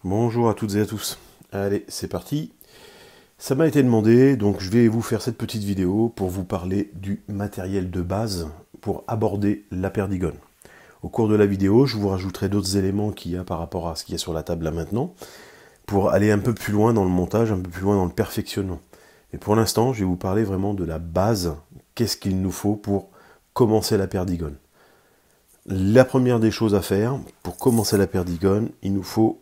Bonjour à toutes et à tous. Allez, c'est parti. Ça m'a été demandé, donc je vais vous faire cette petite vidéo pour vous parler du matériel de base pour aborder la perdigone. Au cours de la vidéo, je vous rajouterai d'autres éléments qu'il y a par rapport à ce qu'il y a sur la table là maintenant, pour aller un peu plus loin dans le montage, un peu plus loin dans le perfectionnement. Et pour l'instant, je vais vous parler vraiment de la base, qu'est-ce qu'il nous faut pour commencer la perdigone. La première des choses à faire, pour commencer la perdigone, il nous faut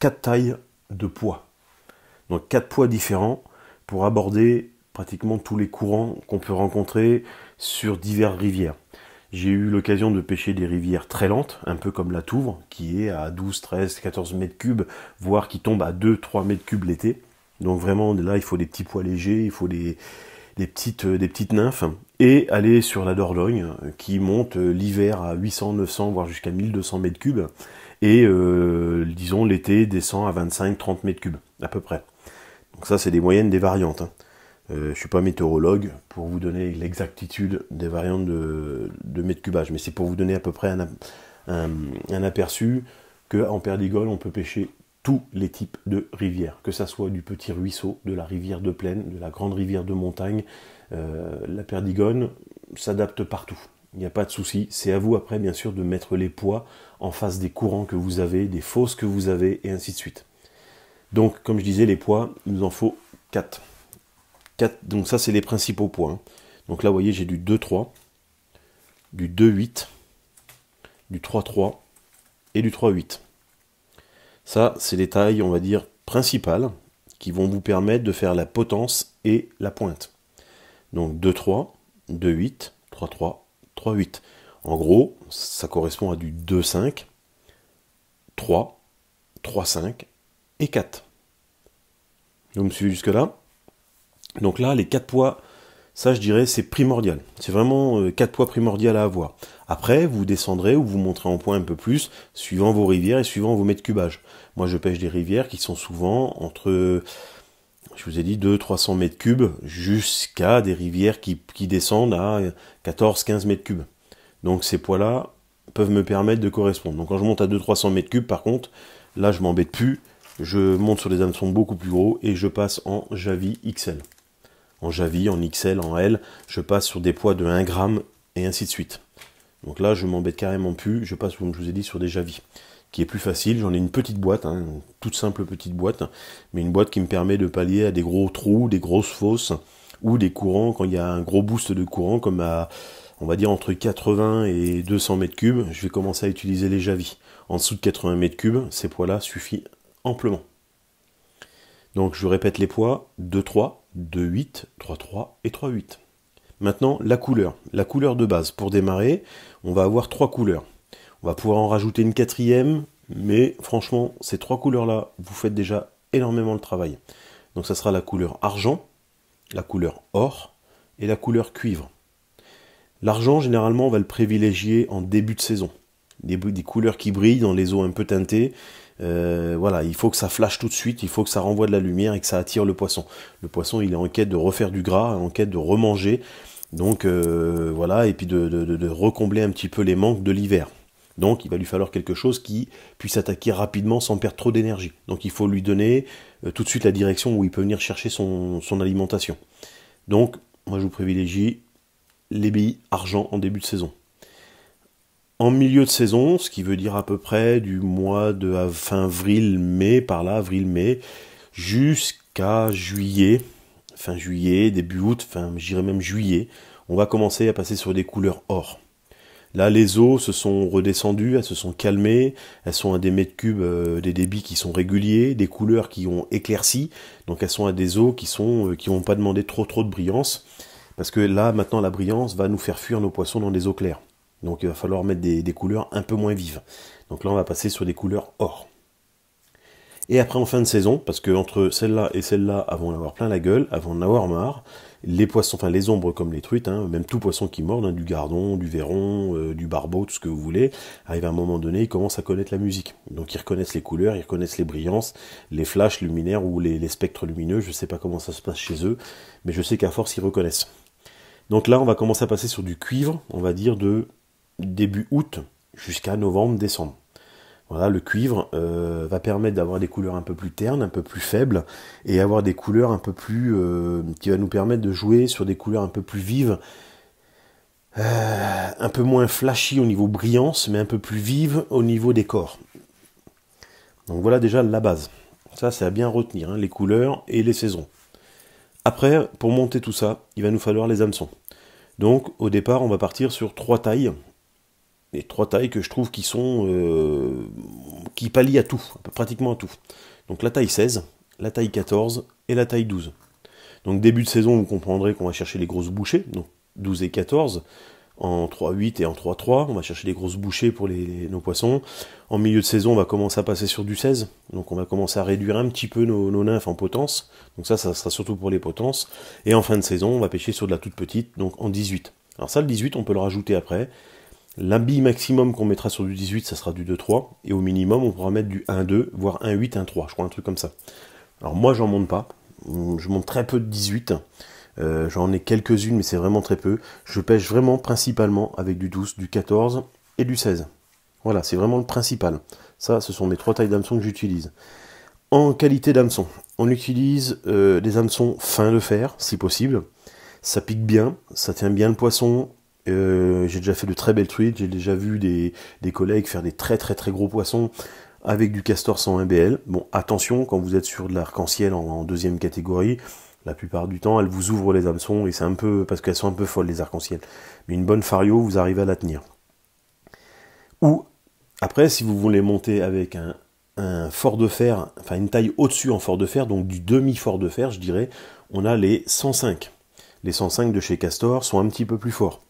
4 tailles de poids. Donc 4 poids différents pour aborder pratiquement tous les courants qu'on peut rencontrer sur diverses rivières. J'ai eu l'occasion de pêcher des rivières très lentes, un peu comme la Touvre, qui est à 12, 13, 14 mètres cubes, voire qui tombe à 2, 3 mètres cubes l'été. Donc vraiment, là, il faut des petits poids légers, il faut des petites nymphes, et aller sur la Dordogne, qui monte l'hiver à 800, 900, voire jusqu'à 1200 mètres cubes, et disons l'été descend à 25, 30 mètres cubes, à peu près. Donc ça, c'est des moyennes des variantes. Je ne suis pas météorologue pour vous donner l'exactitude des variantes de mètres cubage, mais c'est pour vous donner à peu près un aperçu qu'en perdigone, on peut pêcher tous les types de rivières, que ça soit du petit ruisseau, de la rivière de plaine, de la grande rivière de montagne. La perdigone s'adapte partout. Il n'y a pas de souci. C'est à vous après, bien sûr, de mettre les poids en face des courants que vous avez, des fosses que vous avez, et ainsi de suite. Donc, comme je disais, les poids, il nous en faut 4. Donc ça, c'est les principaux poids. Hein. Donc là, vous voyez, j'ai du 2-3, du 2-8, du 3-3 et du 3-8. Ça, c'est les tailles, on va dire, principales qui vont vous permettre de faire la potence et la pointe. Donc 2-3, 2-8, 3-3, 3-8. En gros, ça correspond à du 2-5, 3, 3-5 et 4. Vous me suivez jusque-là? Donc là, les 4 poids, ça je dirais, c'est primordial. C'est vraiment 4 poids primordial à avoir. Après, vous descendrez ou vous monterez en poids un peu plus, suivant vos rivières et suivant vos mètres cubage. Moi, je pêche des rivières qui sont souvent entre, je vous ai dit, 200-300 mètres cubes, jusqu'à des rivières qui descendent à 14-15 mètres cubes. Donc ces poids-là peuvent me permettre de correspondre. Donc quand je monte à 200-300 mètres cubes, par contre, là, je m'embête plus. Je monte sur des hameçons beaucoup plus gros et je passe en Javis XL. En Javis, en XL, en L, je passe sur des poids de 1 gramme et ainsi de suite. Donc là, je m'embête carrément plus, je passe, comme je vous ai dit, sur des Javis, qui est plus facile. J'en ai une petite boîte, hein, une toute simple petite boîte, mais une boîte qui me permet de pallier à des gros trous, des grosses fosses, ou des courants, quand il y a un gros boost de courant, comme à, on va dire, entre 80 et 200 mètres cubes, je vais commencer à utiliser les Javis. En dessous de 80 mètres cubes, ces poids-là suffisent amplement. Donc je répète les poids, 2-3, 2-8, 3-3 et 3-8. Maintenant, la couleur. La couleur de base. Pour démarrer, on va avoir 3 couleurs. On va pouvoir en rajouter une 4e, mais franchement, ces 3 couleurs-là, vous faites déjà énormément le travail. Donc ça sera la couleur argent, la couleur or et la couleur cuivre. L'argent, généralement, on va le privilégier en début de saison. Des couleurs qui brillent dans les eaux un peu teintées. Voilà, il faut que ça flash tout de suite, il faut que ça renvoie de la lumière et que ça attire le poisson. Le poisson, il est en quête de refaire du gras, en quête de remanger. Donc voilà, et puis de recombler un petit peu les manques de l'hiver. Donc il va lui falloir quelque chose qui puisse attaquer rapidement sans perdre trop d'énergie. Donc il faut lui donner tout de suite la direction où il peut venir chercher son alimentation. Donc moi je vous privilégie les billes argent en début de saison. En milieu de saison, ce qui veut dire à peu près du mois de fin avril-mai, par là, avril-mai, jusqu'à juillet, fin juillet, début août, je dirais même juillet, on va commencer à passer sur des couleurs or. Là, les eaux se sont redescendues, elles se sont calmées, elles sont à des mètres cubes, des débits qui sont réguliers, des couleurs qui ont éclairci, donc elles sont à des eaux qui vont pas demander trop de brillance, parce que là, maintenant, la brillance va nous faire fuir nos poissons dans des eaux claires. Donc il va falloir mettre des couleurs un peu moins vives. Donc là, on va passer sur des couleurs or. Et après, en fin de saison, parce que entre celle-là et celle-là, elles vont en avoir plein la gueule, elles vont en avoir marre, les poissons, enfin les ombres comme les truites, hein, même tout poisson qui mord, hein, du gardon, du verron, du barbeau, tout ce que vous voulez, arrive à un moment donné, ils commencent à connaître la musique. Donc ils reconnaissent les couleurs, ils reconnaissent les brillances, les flashs luminaires ou les spectres lumineux, je ne sais pas comment ça se passe chez eux, mais je sais qu'à force, ils reconnaissent. Donc là, on va commencer à passer sur du cuivre, on va dire de début août jusqu'à novembre, décembre. Voilà, le cuivre va permettre d'avoir des couleurs un peu plus ternes, un peu plus faibles, et avoir des couleurs un peu plus... qui va nous permettre de jouer sur des couleurs un peu plus vives, un peu moins flashy au niveau brillance, mais un peu plus vive au niveau décor. Donc voilà déjà la base. Ça, c'est à bien retenir, hein, les couleurs et les saisons. Après, pour monter tout ça, il va nous falloir les hameçons. Donc, au départ, on va partir sur 3 tailles. Les 3 tailles que je trouve qui sont... qui pallient à tout, pratiquement à tout. Donc la taille 16, la taille 14 et la taille 12. Donc début de saison, vous comprendrez qu'on va chercher les grosses bouchées, donc 12 et 14, en 3,8 et en 3,3, on va chercher les grosses bouchées pour nos poissons. En milieu de saison, on va commencer à passer sur du 16, donc on va commencer à réduire un petit peu nos nymphes en potence, donc ça sera surtout pour les potences. Et en fin de saison, on va pêcher sur de la toute petite, donc en 18. Alors ça, le 18, on peut le rajouter après. L'habille maximum qu'on mettra sur du 18, ça sera du 2,3, et au minimum, on pourra mettre du 1,2, voire 1,8, 1,3, je crois un truc comme ça. Alors moi, j'en monte pas, je monte très peu de 18, j'en ai quelques-unes, mais c'est vraiment très peu. Je pêche vraiment principalement avec du 12, du 14 et du 16. Voilà, c'est vraiment le principal. Ça, ce sont mes 3 tailles d'hameçon que j'utilise. En qualité d'hameçon, on utilise des hameçons fins de fer, si possible. Ça pique bien, ça tient bien le poisson. J'ai déjà fait de très belles truites, j'ai déjà vu des collègues faire des très gros poissons avec du castor 101 BL. Bon, attention, quand vous êtes sur de l'arc-en-ciel en deuxième catégorie, la plupart du temps, elles vous ouvrent les hameçons, et c'est un peu, parce qu'elles sont un peu folles, les arc-en-ciel. Mais une bonne fario, vous arrivez à la tenir. Ou, après, si vous voulez monter avec un fort de fer, enfin une taille au-dessus en fort de fer, donc du demi-fort de fer, je dirais, on a les 105. Les 105 de chez Castor sont un petit peu plus forts.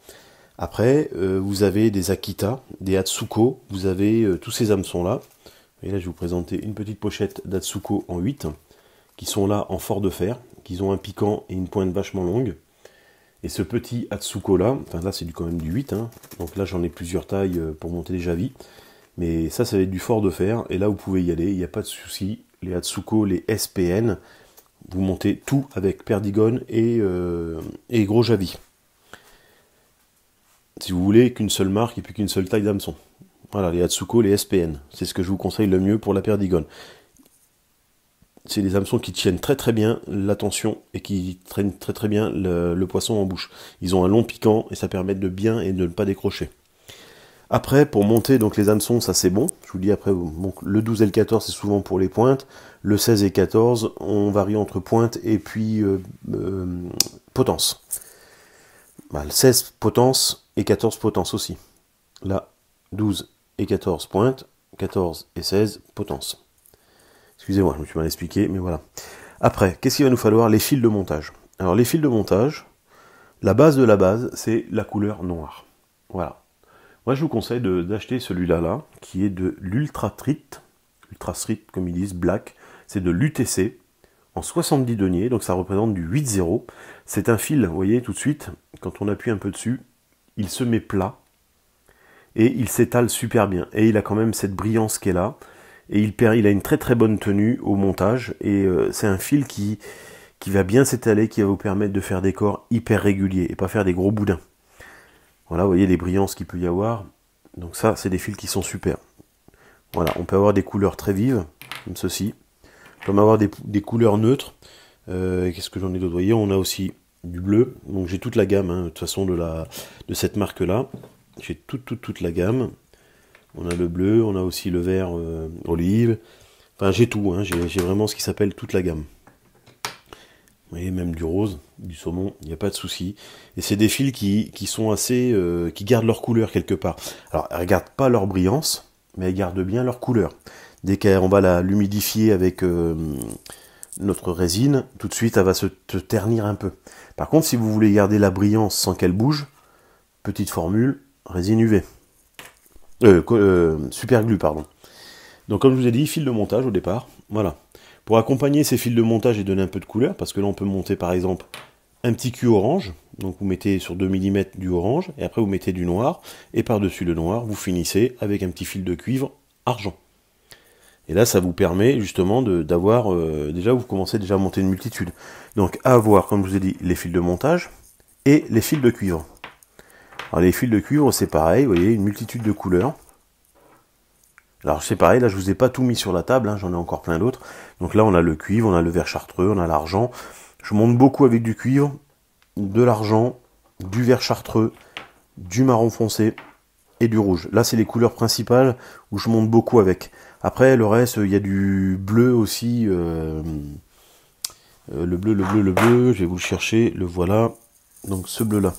Après, vous avez des Akita, des Atsuko, vous avez tous ces hameçons-là. Et là, je vais vous présenter une petite pochette d'Atsuko en 8, qui sont là en fort de fer, qui ont un piquant et une pointe vachement longue. Et ce petit Atsuko-là, enfin là, c'est quand même du 8, hein, donc là, j'en ai plusieurs tailles pour monter les javis. Mais ça va être du fort de fer, et là, vous pouvez y aller, il n'y a pas de souci. Les Atsuko, les SPN, vous montez tout avec perdigone et gros javis. Si vous voulez qu'une seule marque et puis qu'une seule taille d'hameçon. Voilà, les Atsuko, les SPN. C'est ce que je vous conseille le mieux pour la perdigone. C'est des hameçons qui tiennent très bien la tension et qui traînent très bien le poisson en bouche. Ils ont un long piquant et ça permet de bien et de ne pas décrocher. Après, pour monter donc les hameçons, ça c'est bon. Je vous dis après, donc, le 12 et le 14 c'est souvent pour les pointes. Le 16 et 14, on varie entre pointe et puis potence. Bah, le 16 potence et 14 potence aussi. Là, 12 et 14 pointes, 14 et 16 potence. Excusez-moi, je me suis mal expliqué, mais voilà. Après, qu'est-ce qu'il va nous falloir? Les fils de montage. Alors les fils de montage, la base de la base, c'est la couleur noire. Voilà. Moi, je vous conseille d'acheter celui-là, qui est de l'Ultra Street, comme ils disent, Black. C'est de l'UTC, en 70 deniers, donc ça représente du 8,0. C'est un fil, vous voyez, tout de suite, quand on appuie un peu dessus, il se met plat, et il s'étale super bien. Et il a quand même cette brillance qui est là, et il a une très bonne tenue au montage, et c'est un fil qui va bien s'étaler, qui va vous permettre de faire des corps hyper réguliers, et pas faire des gros boudins. Voilà, vous voyez les brillances qu'il peut y avoir. Donc ça, c'est des fils qui sont super. Voilà, on peut avoir des couleurs très vives, comme ceci. On peut avoir des couleurs neutres. Qu'est-ce que j'en ai d'autre? Vous voyez, on a aussi du bleu. Donc j'ai toute la gamme, hein, de toute façon, de cette marque-là. J'ai toute la gamme. On a le bleu, on a aussi le vert olive. Enfin, j'ai tout, hein, j'ai vraiment ce qui s'appelle toute la gamme. Vous voyez, même du rose, du saumon, il n'y a pas de souci. Et c'est des fils qui sont assez... qui gardent leur couleur quelque part. Alors, elles ne gardent pas leur brillance, mais elles gardent bien leur couleur. Dès qu'on va l'humidifier avec notre résine, tout de suite, elle va se ternir un peu. Par contre, si vous voulez garder la brillance sans qu'elle bouge, petite formule, résine UV. Super glue, pardon. Donc, comme je vous ai dit, fil de montage au départ, voilà. Pour accompagner ces fils de montage et donner un peu de couleur, parce que là on peut monter par exemple un petit cul orange, donc vous mettez sur 2 mm du orange, et après vous mettez du noir, et par-dessus le noir, vous finissez avec un petit fil de cuivre argent. Et là ça vous permet justement d'avoir, déjà vous commencez déjà à monter une multitude. Donc à avoir, comme je vous ai dit, les fils de montage et les fils de cuivre. Alors les fils de cuivre c'est pareil, vous voyez, une multitude de couleurs. Alors c'est pareil, là je vous ai pas tout mis sur la table, hein, j'en ai encore plein d'autres. Donc là on a le cuivre, on a le vert chartreux, on a l'argent. Je monte beaucoup avec du cuivre, de l'argent, du vert chartreux, du marron foncé et du rouge. Là c'est les couleurs principales où je monte beaucoup avec. Après le reste, il y a du bleu aussi. Le bleu, je vais vous le chercher, le voilà. Donc ce bleu là.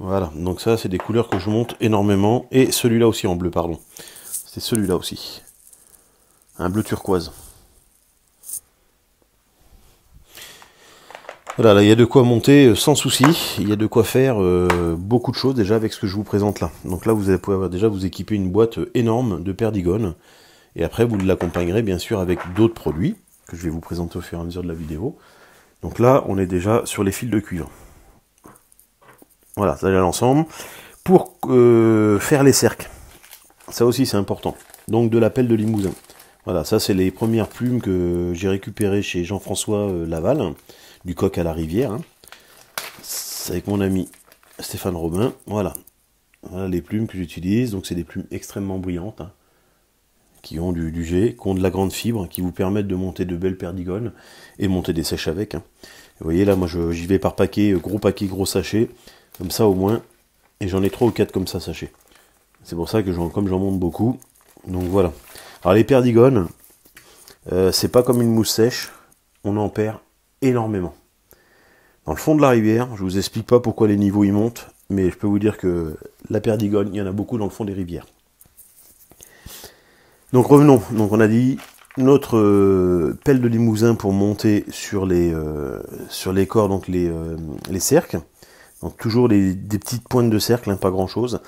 Voilà, donc ça c'est des couleurs que je monte énormément. Et celui-là aussi en bleu, pardon. C'est celui-là aussi. Un bleu turquoise. Voilà, là il y a de quoi monter sans souci. Il y a de quoi faire beaucoup de choses déjà avec ce que je vous présente là. Donc là vous allez pouvoir déjà vous équiper une boîte énorme de perdigones. Et après vous l'accompagnerez bien sûr avec d'autres produits que je vais vous présenter au fur et à mesure de la vidéo. Donc là on est déjà sur les fils de cuivre. Voilà, ça à l'ensemble. Pour faire les cercles, ça aussi c'est important. Donc de la pelle de Limousin. Voilà, ça c'est les premières plumes que j'ai récupérées chez Jean-François Laval, du coq à la rivière. Hein. C'est avec mon ami Stéphane Robin. Voilà. Voilà les plumes que j'utilise. Donc c'est des plumes extrêmement brillantes, hein, qui ont du jet, qui ont de la grande fibre, qui vous permettent de monter de belles perdigones et monter des sèches avec. Hein. Vous voyez là, moi j'y vais par paquet, gros sachet. Comme ça au moins, et j'en ai 3 ou 4 comme ça sachets. C'est pour ça que comme j'en monte beaucoup, donc voilà. Alors les perdigones, c'est pas comme une mousse sèche, on en perd énormément. Dans le fond de la rivière, je vous explique pas pourquoi les niveaux y montent, mais je peux vous dire que la perdigone, il y en a beaucoup dans le fond des rivières. Donc revenons, donc on a dit notre pelle de Limousin pour monter sur les corps, donc les cercles. Donc toujours des petites pointes de cercle, hein, pas grand chose.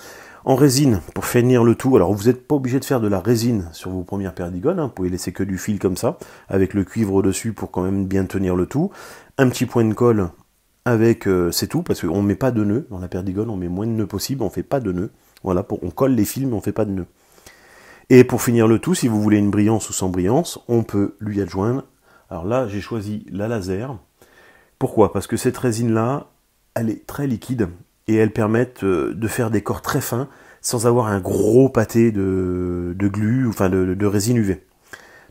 En résine, pour finir le tout, alors vous n'êtes pas obligé de faire de la résine sur vos premières perdigones, hein, vous pouvez laisser que du fil comme ça, avec le cuivre dessus pour quand même bien tenir le tout. Un petit point de colle avec, c'est tout, parce qu'on ne met pas de nœuds dans la perdigone, on met moins de nœuds possible, on ne fait pas de nœuds. Voilà, on colle les fils mais on ne fait pas de nœuds. Et pour finir le tout, si vous voulez une brillance ou sans brillance, on peut lui adjoindre. Alors là, j'ai choisi la laser. Pourquoi? Parce que cette résine-là, elle est très liquide et elle permet de faire des corps très fins sans avoir un gros pâté de glu, enfin de résine UV.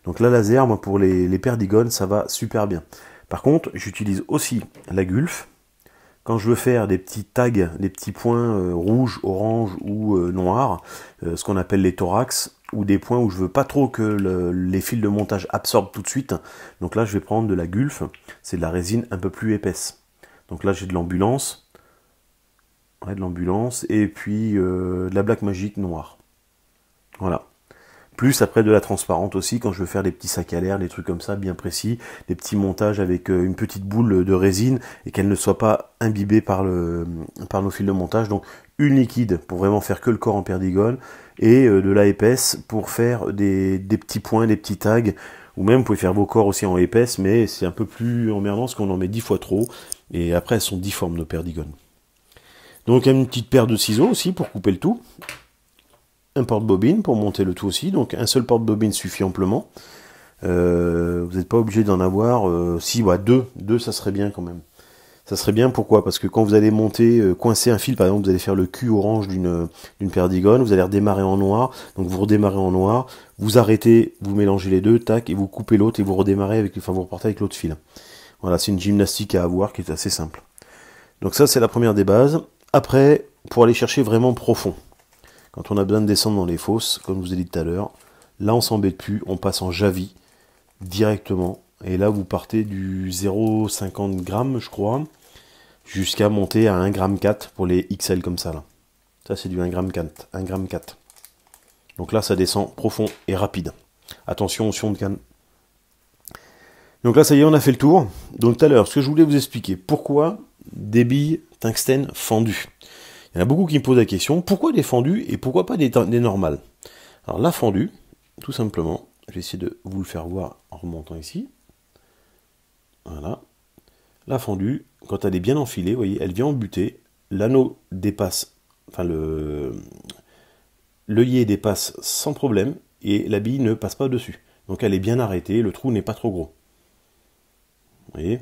Donc la laser, moi pour les perdigones, ça va super bien. Par contre, j'utilise aussi la gulf. Quand je veux faire des petits tags, des petits points rouges, orange ou noirs, ce qu'on appelle les thorax, ou des points où je veux pas trop que les fils de montage absorbent tout de suite. Donc là, je vais prendre de la gulf, c'est de la résine un peu plus épaisse. Donc là j'ai de l'ambulance, ouais, et puis de la Black Magic noire. Voilà. Plus après de la transparente aussi, quand je veux faire des petits sacs à l'air, des trucs comme ça, bien précis, des petits montages avec une petite boule de résine, et qu'elle ne soit pas imbibée par nos fils de montage. Donc une liquide pour vraiment faire que le corps en perdigone, et de la épaisse pour faire des petits points, des petits tags, ou même vous pouvez faire vos corps aussi en épaisse, mais c'est un peu plus emmerdant parce qu'on en met 10 fois trop, et après elles sont difformes nos perdigones. Donc une petite paire de ciseaux aussi pour couper le tout. Un porte-bobine pour monter le tout aussi, donc un seul porte-bobine suffit amplement. Vous n'êtes pas obligé d'en avoir, si, ouais, deux ça serait bien quand même. Ça serait bien, pourquoi? Parce que quand vous allez monter, coincer un fil, par exemple, vous allez faire le cul orange d'une perdigone, vous allez redémarrer en noir, donc vous redémarrez en noir, vous arrêtez, vous mélangez les deux, tac, et vous coupez l'autre, et vous redémarrez avec, enfin vous repartez avec l'autre fil. Voilà, c'est une gymnastique à avoir qui est assez simple. Donc ça, c'est la première des bases. Après, pour aller chercher vraiment profond, quand on a besoin de descendre dans les fosses, comme je vous ai dit tout à l'heure, là on s'embête plus, on passe en javis directement. Et là vous partez du 0,50 g, je crois, jusqu'à monter à 1,4 g pour les XL comme ça là. Ça c'est du 1,4 g. Donc là ça descend profond et rapide. Attention au fion de canne. Donc là ça y est, on a fait le tour. Donc tout à l'heure, ce que je voulais vous expliquer, pourquoi des billes tungstène fendues. Il y en a beaucoup qui me posent la question, pourquoi des fendues et pourquoi pas des normales? Alors la fendue, tout simplement, je vais essayer de vous le faire voir en remontant ici. Voilà. La fendue, quand elle est bien enfilée, vous voyez, elle vient en butée, l'anneau dépasse, enfin l'œillet dépasse sans problème, et la bille ne passe pas dessus. Donc elle est bien arrêtée, le trou n'est pas trop gros. Vous voyez?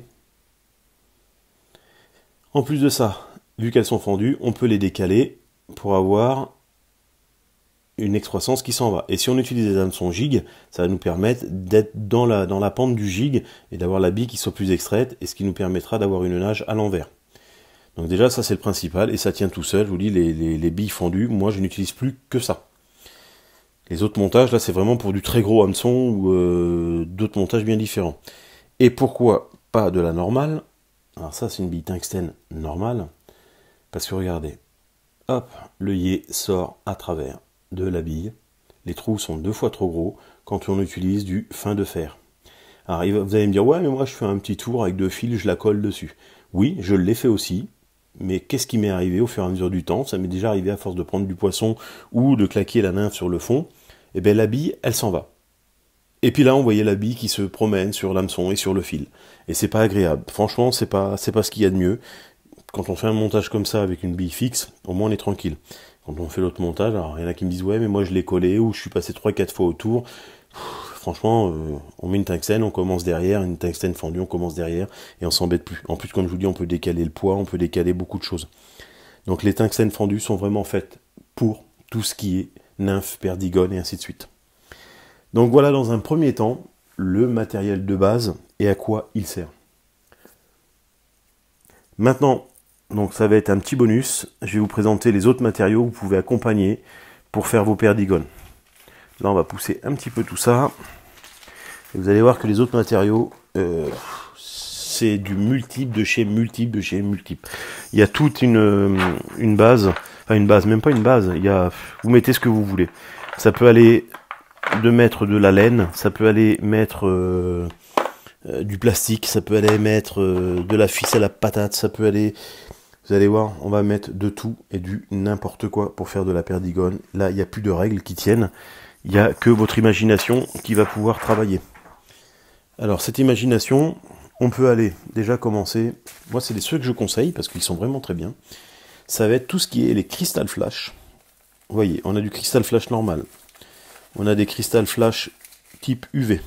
En plus de ça, vu qu'elles sont fendues, on peut les décaler pour avoir une excroissance qui s'en va. Et si on utilise des hameçons gig, ça va nous permettre d'être dans la pente du gig et d'avoir la bille qui soit plus extraite, et ce qui nous permettra d'avoir une nage à l'envers. Donc déjà, ça c'est le principal, et ça tient tout seul. Je vous dis, les billes fendues, moi je n'utilise plus que ça. Les autres montages, là c'est vraiment pour du très gros hameçon ou d'autres montages bien différents. Et pourquoi pas de la normale? Alors ça c'est une bille tungstène normale, parce que regardez, hop, l'œillet sort à travers de la bille. Les trous sont 2 fois trop gros quand on utilise du fin de fer. Alors vous allez me dire, ouais mais moi je fais un petit tour avec 2 fils, je la colle dessus. Oui, je l'ai fait aussi, mais qu'est-ce qui m'est arrivé au fur et à mesure du temps? Ça m'est déjà arrivé à force de prendre du poisson ou de claquer la nymphe sur le fond, et bien la bille, elle s'en va. Et puis là, on voyait la bille qui se promène sur l'hameçon et sur le fil. Et c'est pas agréable. Franchement, c'est pas ce qu'il y a de mieux. Quand on fait un montage comme ça avec une bille fixe, au moins on est tranquille. Quand on fait l'autre montage, alors il y en a qui me disent ouais mais moi je l'ai collé ou je suis passé 3-4 fois autour. Franchement, on met une tungstène, on commence derrière, une tungstène fendue, on commence derrière et on s'embête plus. En plus, comme je vous dis, on peut décaler le poids, on peut décaler beaucoup de choses. Donc les tungstènes fendues sont vraiment faites pour tout ce qui est nymphe, perdigone et ainsi de suite. Donc voilà dans un premier temps le matériel de base et à quoi il sert. Maintenant, donc ça va être un petit bonus, je vais vous présenter les autres matériaux que vous pouvez accompagner pour faire vos perdigones. Là on va pousser un petit peu tout ça, et vous allez voir que les autres matériaux, c'est du multiple, de chez multiple, de chez multiple. Il y a toute une base, enfin une base, même pas une base, vous mettez ce que vous voulez. Ça peut aller de mettre de la laine, ça peut aller mettre du plastique, ça peut aller mettre de la ficelle à patate, ça peut aller... Vous allez voir, on va mettre de tout et du n'importe quoi pour faire de la perdigone. Là, il n'y a plus de règles qui tiennent. Il n'y a que votre imagination qui va pouvoir travailler. Alors, cette imagination, on peut aller déjà commencer. Moi, c'est ceux que je conseille parce qu'ils sont vraiment très bien. Ça va être tout ce qui est les crystal flash. Vous voyez, on a du cristal flash normal. On a des crystal flash type UV.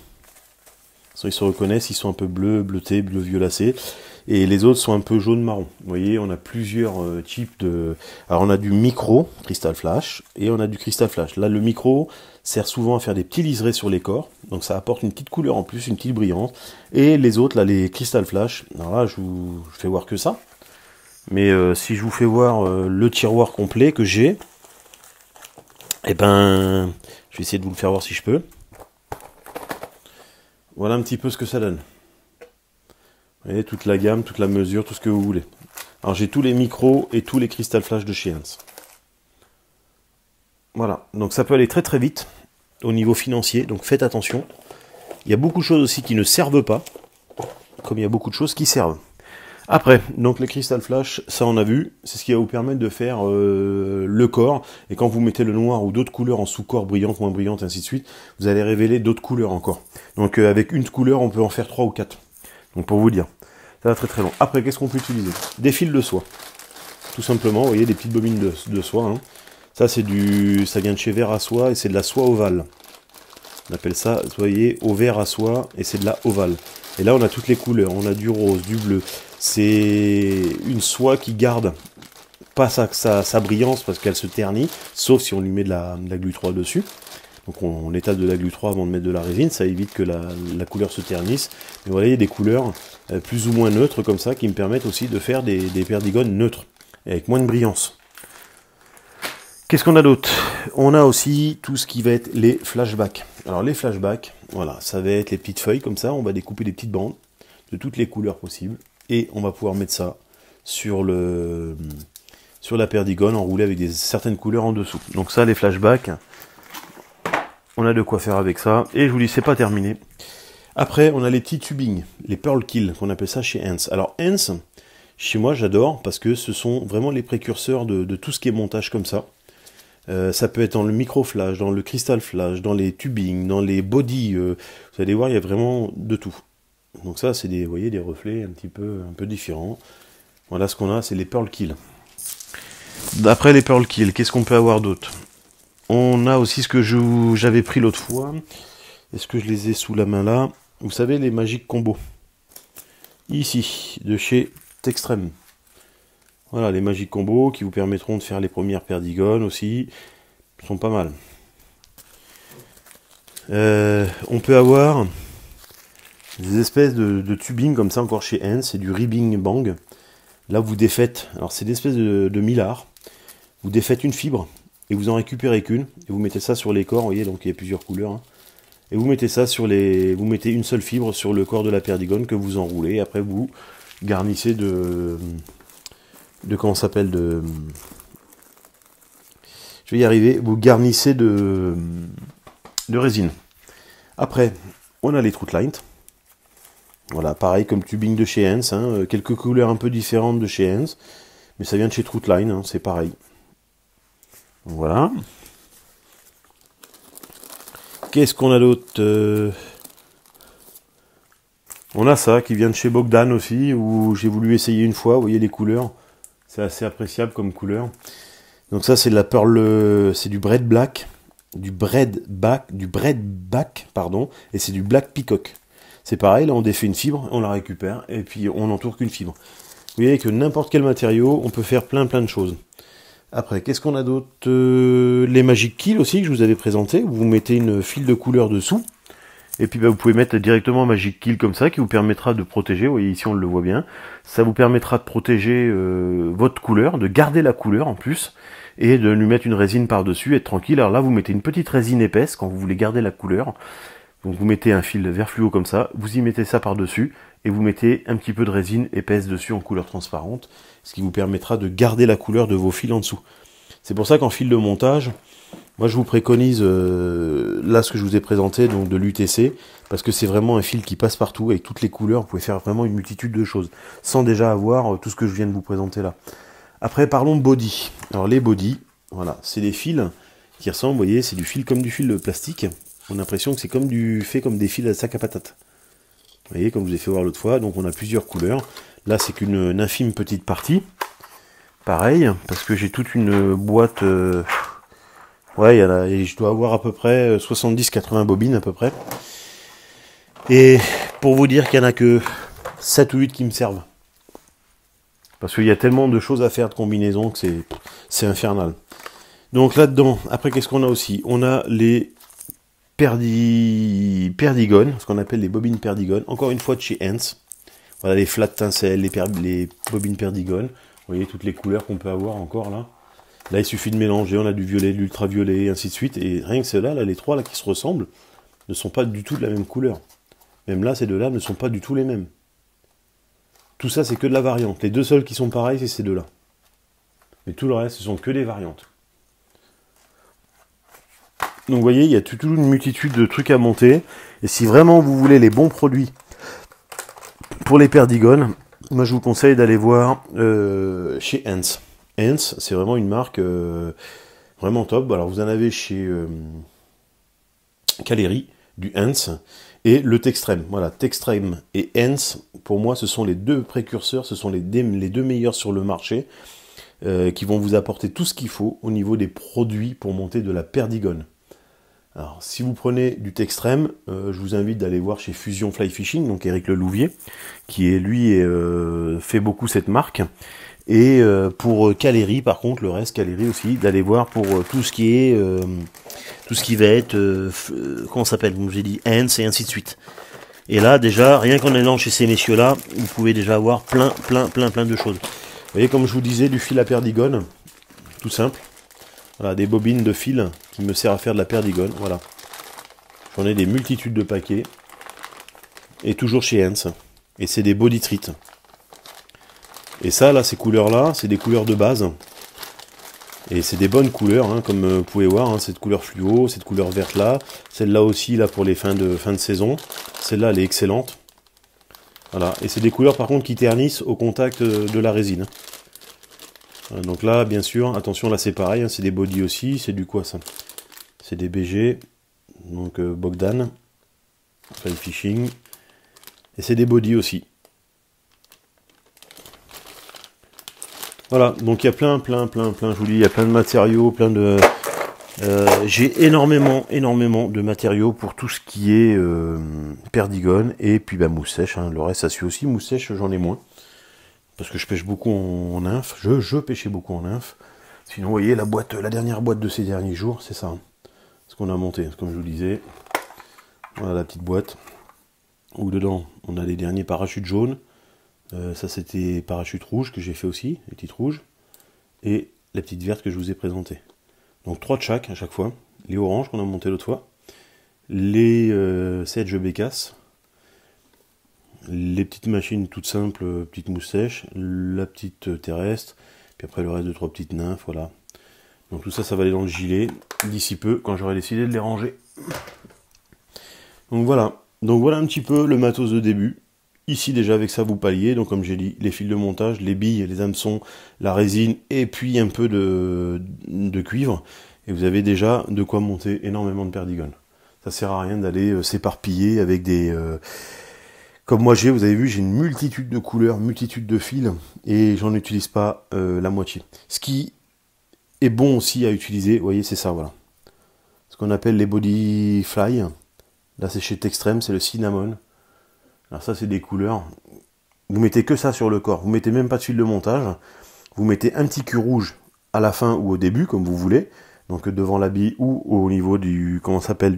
Ils se reconnaissent, ils sont un peu bleu, bleuté, bleu violacé. Et les autres sont un peu jaune-marron. Vous voyez, on a plusieurs types de... Alors on a du micro, cristal flash, et on a du cristal flash. Là, le micro sert souvent à faire des petits liserés sur les corps. Donc ça apporte une petite couleur en plus, une petite brillance. Et les autres, là, les cristal flash, alors là, je fais voir que ça. Mais si je vous fais voir le tiroir complet que j'ai, eh ben, je vais essayer de vous le faire voir si je peux. Voilà un petit peu ce que ça donne. Vous voyez, toute la gamme, toute la mesure, tout ce que vous voulez. Alors j'ai tous les micros et tous les crystal flash de chez Hans. Voilà, donc ça peut aller très très vite au niveau financier, donc faites attention. Il y a beaucoup de choses aussi qui ne servent pas, comme il y a beaucoup de choses qui servent. Après, donc les crystal flash, ça on a vu, c'est ce qui va vous permettre de faire le corps, et quand vous mettez le noir ou d'autres couleurs en sous-corps brillantes, moins brillantes, ainsi de suite, vous allez révéler d'autres couleurs encore. Donc avec une couleur, on peut en faire 3 ou 4. Donc pour vous dire, ça va très très long. Après, qu'est-ce qu'on peut utiliser? Des fils de soie. Tout simplement, vous voyez, des petites bobines de soie. Hein. Ça, ça vient de chez Vert à soie, et c'est de la soie ovale. On appelle ça, vous voyez, au vert à soie, et c'est de la ovale. Et là, on a toutes les couleurs. On a du rose, du bleu. C'est une soie qui garde pas sa brillance parce qu'elle se ternit, sauf si on lui met de la glu 3 dessus. Donc on étale de la glu 3 avant de mettre de la résine, ça évite que la couleur se ternisse. Mais voilà, il y a des couleurs plus ou moins neutres comme ça qui me permettent aussi de faire des perdigones neutres, avec moins de brillance. Qu'est-ce qu'on a d'autre? On a aussi tout ce qui va être les flashbacks. Alors les flashbacks, voilà, ça va être les petites feuilles comme ça, on va découper des petites bandes de toutes les couleurs possibles. Et on va pouvoir mettre ça sur la perdigone enroulée avec certaines couleurs en dessous. Donc ça, les flashbacks, on a de quoi faire avec ça. Et je vous dis, c'est pas terminé. Après, on a les petits tubings, les Pearl Kill, qu'on appelle ça chez Hans. Alors Hans, chez moi, j'adore parce que ce sont vraiment les précurseurs de tout ce qui est montage comme ça. Ça peut être dans le micro flash, dans le crystal flash, dans les tubings, dans les body. Vous allez voir, il y a vraiment de tout. Donc ça, c'est des, vous voyez, des reflets un peu différents. Voilà ce qu'on a, c'est les Pearl Kill. Après les Pearl Kill, qu'est-ce qu'on peut avoir d'autre? On a aussi ce que j'avais pris l'autre fois. Est-ce que je les ai sous la main là? Vous savez, les Magic Combo. Ici, de chez Textreme. Voilà, les Magic Combo qui vous permettront de faire les premières perdigones aussi. Ils sont pas mal. On peut avoir des espèces de tubing comme ça encore chez Hans, c'est du ribbing bang. Là vous défaites, alors c'est des espèces de millard, vous défaites une fibre et vous en récupérez qu'une et vous mettez ça sur les corps, vous voyez, donc il y a plusieurs couleurs, hein. Et vous mettez ça sur les, vous mettez une seule fibre sur le corps de la perdigone que vous enroulez, et après vous garnissez de comment ça s'appelle, je vais y arriver, vous garnissez de résine. Après, on a les Truthline. Voilà, pareil comme tubing de chez Hans, hein, quelques couleurs un peu différentes de chez Hans, mais ça vient de chez Truthline, hein, c'est pareil. Voilà. Qu'est-ce qu'on a d'autre? On a ça qui vient de chez Bogdan aussi, où j'ai voulu essayer une fois, vous voyez les couleurs, c'est assez appréciable comme couleur. Donc ça c'est de la Pearl, c'est du Bread Black, du Bread Back, pardon, et c'est du Black Peacock. C'est pareil, là on défait une fibre, on la récupère, et puis on n'entoure qu'une fibre. Vous voyez que n'importe quel matériau, on peut faire plein de choses. Après, qu'est-ce qu'on a d'autre? Les Magic Kill aussi, que je vous avais présenté. Vous mettez une file de couleur dessous. Et puis vous pouvez mettre directement Magic Kill comme ça, qui vous permettra de protéger. Vous voyez ici, on le voit bien. Ça vous permettra de protéger votre couleur, de garder la couleur en plus, et de lui mettre une résine par-dessus, être tranquille. Alors là, vous mettez une petite résine épaisse quand vous voulez garder la couleur. Donc vous mettez un fil vert fluo comme ça, vous y mettez ça par-dessus, et vous mettez un petit peu de résine épaisse dessus en couleur transparente, ce qui vous permettra de garder la couleur de vos fils en dessous. C'est pour ça qu'en fil de montage, moi je vous préconise là ce que je vous ai présenté, donc de l'UTC, parce que c'est vraiment un fil qui passe partout, avec toutes les couleurs, vous pouvez faire vraiment une multitude de choses, sans déjà avoir tout ce que je viens de vous présenter là. Après parlons de body. Alors les body, voilà, c'est des fils qui ressemblent, vous voyez, c'est du fil comme du fil de plastique. On a l'impression que c'est comme fait comme des fils à sac à patates. Vous voyez, comme je vous ai fait voir l'autre fois, donc on a plusieurs couleurs. Là, c'est qu'une infime petite partie. Pareil, parce que j'ai toute une boîte... ouais, je dois avoir à peu près 70-80 bobines à peu près. Et pour vous dire qu'il n'y en a que 7 ou 8 qui me servent. Parce qu'il y a tellement de choses à faire de combinaison que c'est infernal. Donc là-dedans, après qu'est-ce qu'on a aussi? On a les perdigone, ce qu'on appelle les bobines perdigone, encore une fois de chez Hans. Voilà les flat tincelles, les bobines perdigone. Vous voyez toutes les couleurs qu'on peut avoir encore là. Là il suffit de mélanger, on a du violet, de l'ultraviolet, et ainsi de suite. Et rien que ceux-là, là, les trois là qui se ressemblent, ne sont pas du tout de la même couleur. Même là, ces deux-là ne sont pas du tout les mêmes. Tout ça c'est que de la variante. Les deux seuls qui sont pareils, c'est ces deux-là. Mais tout le reste, ce sont que des variantes. Donc vous voyez, il y a toute une multitude de trucs à monter. Et si vraiment vous voulez les bons produits pour les perdigones, moi je vous conseille d'aller voir chez Hans. Hans, c'est vraiment une marque vraiment top. Alors vous en avez chez Caleri, du Hans, et le Textreme. Voilà, Textreme et Hans, pour moi, ce sont les deux précurseurs, ce sont les deux meilleurs sur le marché, qui vont vous apporter tout ce qu'il faut au niveau des produits pour monter de la perdigone. Alors, si vous prenez du Textreme, je vous invite d'aller voir chez Fusion Fly Fishing, donc Eric Lelouvier, qui est lui fait beaucoup cette marque. Et pour Caleri, par contre, le reste Caleri aussi, d'aller voir pour tout ce qui va être, comment ça s'appelle, comme j'ai dit, Hans et ainsi de suite. Et là, déjà, rien qu'en allant chez ces messieurs-là, vous pouvez déjà avoir plein de choses. Vous voyez, comme je vous disais, du fil à perdigone, tout simple. Voilà, des bobines de fil qui me servent à faire de la perdigone, voilà. J'en ai des multitudes de paquets. Et toujours chez Hans. Et c'est des body treats. Et ça, là, ces couleurs-là, c'est des couleurs de base. Et c'est des bonnes couleurs, hein, comme vous pouvez voir, hein, cette couleur fluo, cette couleur verte-là. Celle-là aussi, là, pour les fins de saison. Celle-là, elle est excellente. Voilà, et c'est des couleurs, par contre, qui ternissent au contact de la résine. Donc là, bien sûr, attention, là c'est pareil, hein, c'est des body aussi, c'est du quoi ça? C'est des BG, donc Bogdan, Fly Fishing, et c'est des body aussi. Voilà, donc il y a plein, je vous dis, il y a plein de matériaux, plein de... j'ai énormément de matériaux pour tout ce qui est perdigone, et puis bah, mousse sèche, hein, le reste ça suit aussi, mousse sèche j'en ai moins. Parce que je pêche beaucoup en nymphe, je pêchais beaucoup en nymphe. Sinon, vous voyez, la dernière boîte de ces derniers jours, c'est ça. Hein. Ce qu'on a monté, comme je vous disais. Voilà la petite boîte. Où dedans, on a les derniers parachutes jaunes. Ça, c'était parachute rouge que j'ai fait aussi, les petites rouges. Et la petite verte que je vous ai présentée. Donc 3 de chaque à chaque fois. Les oranges qu'on a monté l'autre fois. Les Sedge Bécasse. Les petites machines toutes simples, petites mousse sèche. La petite terrestre. Puis après le reste de 3 petites nymphes, voilà. Donc tout ça, ça va aller dans le gilet d'ici peu, quand j'aurai décidé de les ranger. Donc voilà un petit peu le matos de début. Ici déjà avec ça vous palliez, donc comme j'ai dit, les fils de montage, les billes, les hameçons, la résine et puis un peu de cuivre. Et vous avez déjà de quoi monter énormément de perdigones. Ça sert à rien d'aller s'éparpiller avec des... comme moi vous avez vu, j'ai une multitude de couleurs, multitude de fils, et j'en utilise pas la moitié. Ce qui est bon aussi à utiliser, vous voyez, c'est ça, voilà. Ce qu'on appelle les body fly. Là c'est chez Textreme, c'est le cinnamon. Alors ça c'est des couleurs, vous mettez que ça sur le corps, vous mettez même pas de fil de montage, vous mettez un petit cul rouge à la fin ou au début comme vous voulez, donc devant la bille ou au niveau du, comment ça s'appelle,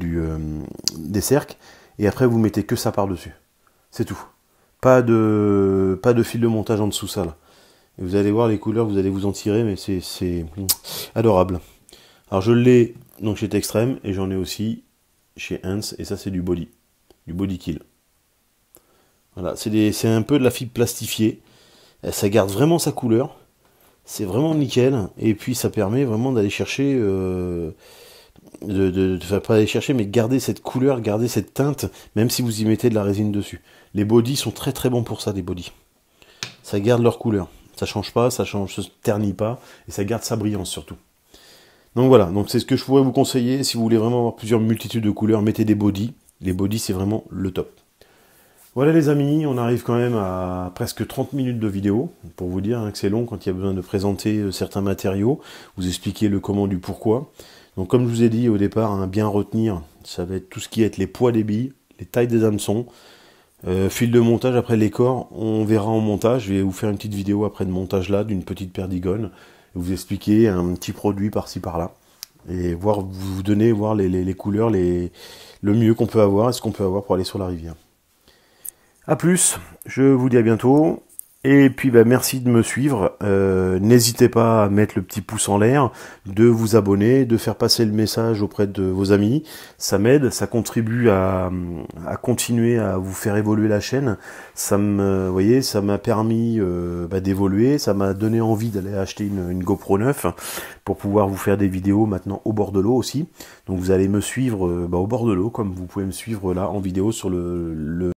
des cercles, et après vous mettez que ça par dessus, c'est tout. Pas de fil de montage en dessous ça là. Et vous allez voir les couleurs, vous allez vous en tirer, mais c'est adorable. Alors je l'ai donc chez Textreme et j'en ai aussi chez Hans, et ça c'est du body kill. Voilà, c'est un peu de la fibre plastifiée. Ça garde vraiment sa couleur. C'est vraiment nickel. Et puis ça permet vraiment d'aller chercher, enfin, pas aller chercher, mais garder cette couleur, garder cette teinte, même si vous y mettez de la résine dessus. Les bodys sont très très bons pour ça, des bodys. Ça garde leur couleur. Ça change pas, ça se ternit pas, et ça garde sa brillance surtout. Donc voilà, donc c'est ce que je pourrais vous conseiller. Si vous voulez vraiment avoir plusieurs multitudes de couleurs, mettez des bodys. Les bodys, c'est vraiment le top. Voilà les amis, on arrive quand même à presque 30 minutes de vidéo, pour vous dire que c'est long quand il y a besoin de présenter certains matériaux, vous expliquer le comment du pourquoi. Donc comme je vous ai dit au départ, hein, bien retenir, ça va être tout ce qui est les poids des billes, les tailles des hameçons, fil de montage, après les corps, on verra en montage, je vais vous faire une petite vidéo après de montage là, d'une petite perdigone, vous expliquer un petit produit par-ci par-là, et vous donner les couleurs, le mieux qu'on peut avoir, et ce qu'on peut avoir pour aller sur la rivière. A plus, je vous dis à bientôt, et puis merci de me suivre, n'hésitez pas à mettre le petit pouce en l'air, de vous abonner, de faire passer le message auprès de vos amis, ça m'aide, ça contribue à continuer à vous faire évoluer la chaîne, ça me, vous voyez, ça m'a permis d'évoluer, ça m'a donné envie d'aller acheter une GoPro 9 pour pouvoir vous faire des vidéos maintenant au bord de l'eau aussi, donc vous allez me suivre au bord de l'eau, comme vous pouvez me suivre là en vidéo sur le